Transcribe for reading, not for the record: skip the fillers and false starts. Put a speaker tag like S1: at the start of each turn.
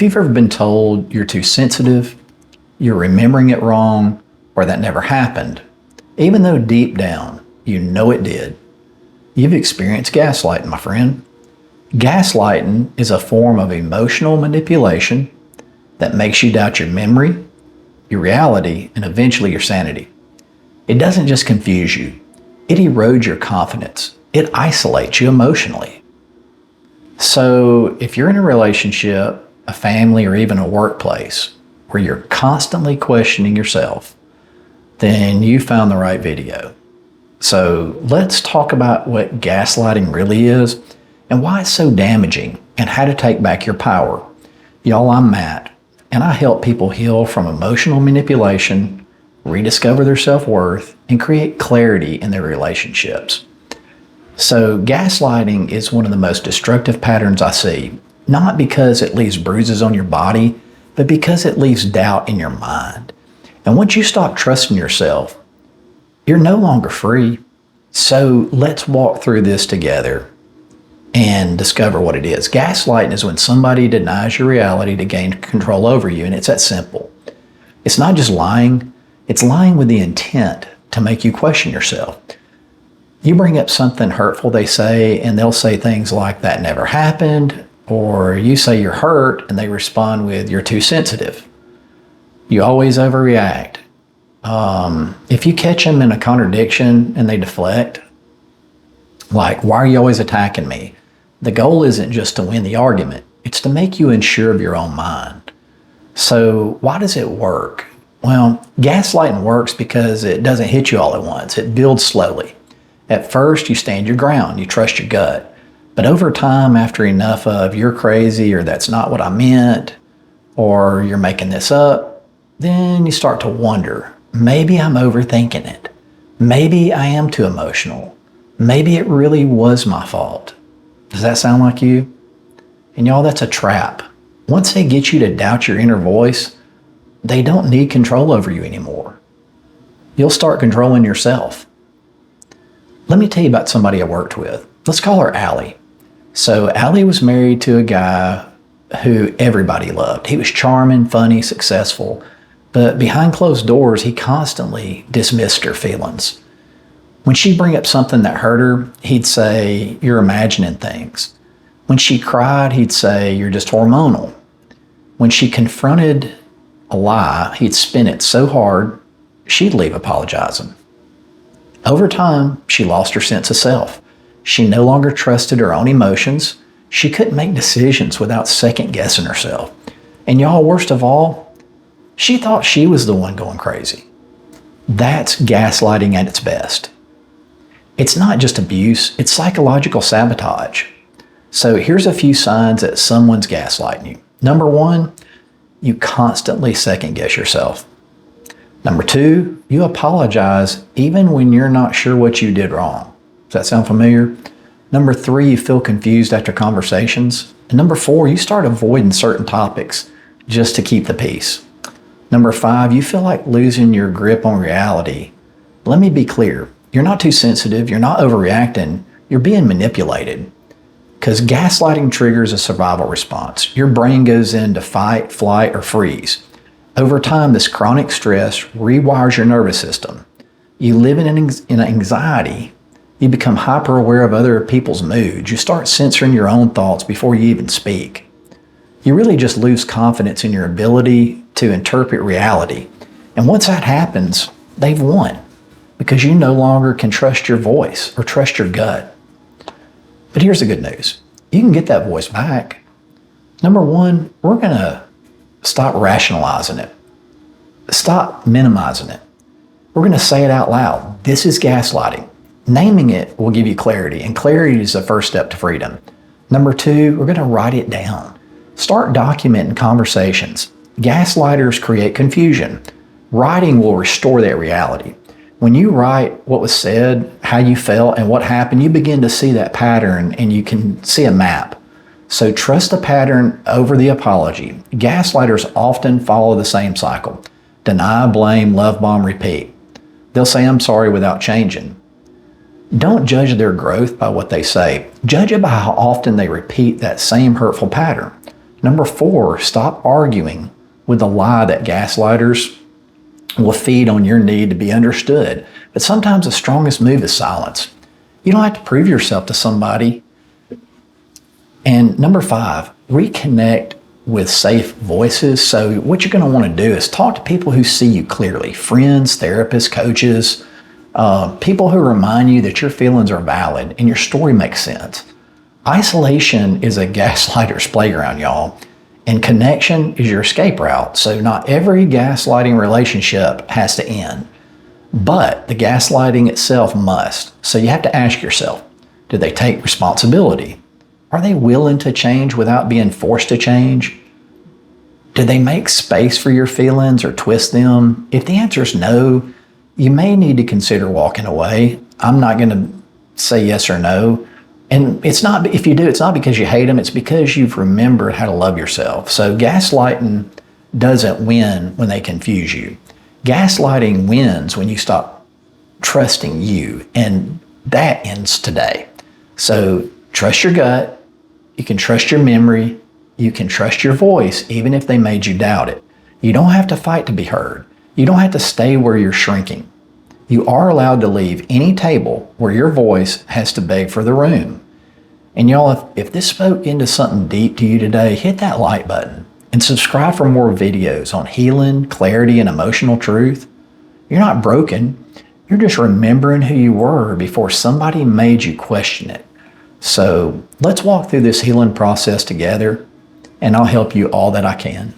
S1: If you've ever been told you're too sensitive, you're remembering it wrong, or that never happened, even though deep down you know it did, you've experienced gaslighting, my friend. Gaslighting is a form of emotional manipulation that makes you doubt your memory, your reality, and eventually your sanity. It doesn't just confuse you, it erodes your confidence. It isolates you emotionally. So if you're in a relationship, a family, or even a workplace where you're constantly questioning yourself, then you found the right video. So let's talk about what gaslighting really is and why it's so damaging and how to take back your power. Y'all, I'm Matt, and I help people heal from emotional manipulation, rediscover their self-worth, and create clarity in their relationships. So gaslighting is one of the most destructive patterns I see, not because it leaves bruises on your body, but because it leaves doubt in your mind. And once you stop trusting yourself, you're no longer free. So let's walk through this together and discover what it is. Gaslighting is when somebody denies your reality to gain control over you, and it's that simple. It's not just lying, it's lying with the intent to make you question yourself. You bring up something hurtful, they say, and they'll say things like, that never happened, or you say you're hurt, and they respond with, you're too sensitive. You always overreact. If you catch them in a contradiction and they deflect, like, why are you always attacking me? The goal isn't just to win the argument, it's to make you unsure of your own mind. So why does it work? Well, gaslighting works because it doesn't hit you all at once. It builds slowly. At first, you stand your ground, you trust your gut. But over time, after enough of you're crazy, or that's not what I meant, or you're making this up, then you start to wonder, maybe I'm overthinking it. Maybe I am too emotional. Maybe it really was my fault. Does that sound like you? And y'all, that's a trap. Once they get you to doubt your inner voice, they don't need control over you anymore. You'll start controlling yourself. Let me tell you about somebody I worked with. Let's call her Allie. So Allie was married to a guy who everybody loved. He was charming, funny, successful, but behind closed doors, he constantly dismissed her feelings. When she'd bring up something that hurt her, he'd say, you're imagining things. When she cried, he'd say, you're just hormonal. When she confronted a lie, he'd spin it so hard, she'd leave apologizing. Over time, she lost her sense of self. She no longer trusted her own emotions. She couldn't make decisions without second-guessing herself. And y'all, worst of all, she thought she was the one going crazy. That's gaslighting at its best. It's not just abuse, it's psychological sabotage. So here's a few signs that someone's gaslighting you. Number one, you constantly second-guess yourself. Number two, you apologize even when you're not sure what you did wrong. Does that sound familiar? Number three, you feel confused after conversations. And number four, you start avoiding certain topics just to keep the peace. Number five, you feel like losing your grip on reality. Let me be clear. You're not too sensitive. You're not overreacting. You're being manipulated. Because gaslighting triggers a survival response. Your brain goes into fight, flight, or freeze. Over time, this chronic stress rewires your nervous system. You live in anxiety. You become hyper aware of other people's moods. You start censoring your own thoughts before you even speak. You really just lose confidence in your ability to interpret reality. And once that happens, they've won, because you no longer can trust your voice or trust your gut. But here's the good news. You can get that voice back. Number one, we're going to stop rationalizing it. Stop minimizing it. We're going to say it out loud. This is gaslighting. Naming it will give you clarity, and clarity is the first step to freedom. Number two, we're going to write it down. Start documenting conversations. Gaslighters create confusion. Writing will restore that reality. When you write what was said, how you felt, and what happened, you begin to see that pattern and you can see a map. So trust the pattern over the apology. Gaslighters often follow the same cycle. Deny, blame, love bomb, repeat. They'll say, I'm sorry, without changing. Don't judge their growth by what they say. Judge it by how often they repeat that same hurtful pattern. Number 4, stop arguing with the lie that gaslighters will feed on your need to be understood. But sometimes the strongest move is silence. You don't have to prove yourself to somebody. And number 5, reconnect with safe voices. So what you're going to want to do is talk to people who see you clearly. Friends, therapists, coaches, people who remind you that your feelings are valid and your story makes sense. Isolation is a gaslighter's playground, y'all. And connection is your escape route. So not every gaslighting relationship has to end, but the gaslighting itself must. So you have to ask yourself, do they take responsibility? Are they willing to change without being forced to change? Do they make space for your feelings or twist them? If the answer is no, you may need to consider walking away. I'm not going to say yes or no. And it's not, if you do, it's not because you hate them, it's because you've remembered how to love yourself. So gaslighting doesn't win when they confuse you. Gaslighting wins when you stop trusting you, and that ends today. So trust your gut, you can trust your memory, you can trust your voice, even if they made you doubt it. You don't have to fight to be heard. You don't have to stay where you're shrinking. You are allowed to leave any table where your voice has to beg for the room. And y'all, if this spoke into something deep to you today, hit that like button and subscribe for more videos on healing, clarity, and emotional truth. You're not broken. You're just remembering who you were before somebody made you question it. So let's walk through this healing process together, and I'll help you all that I can.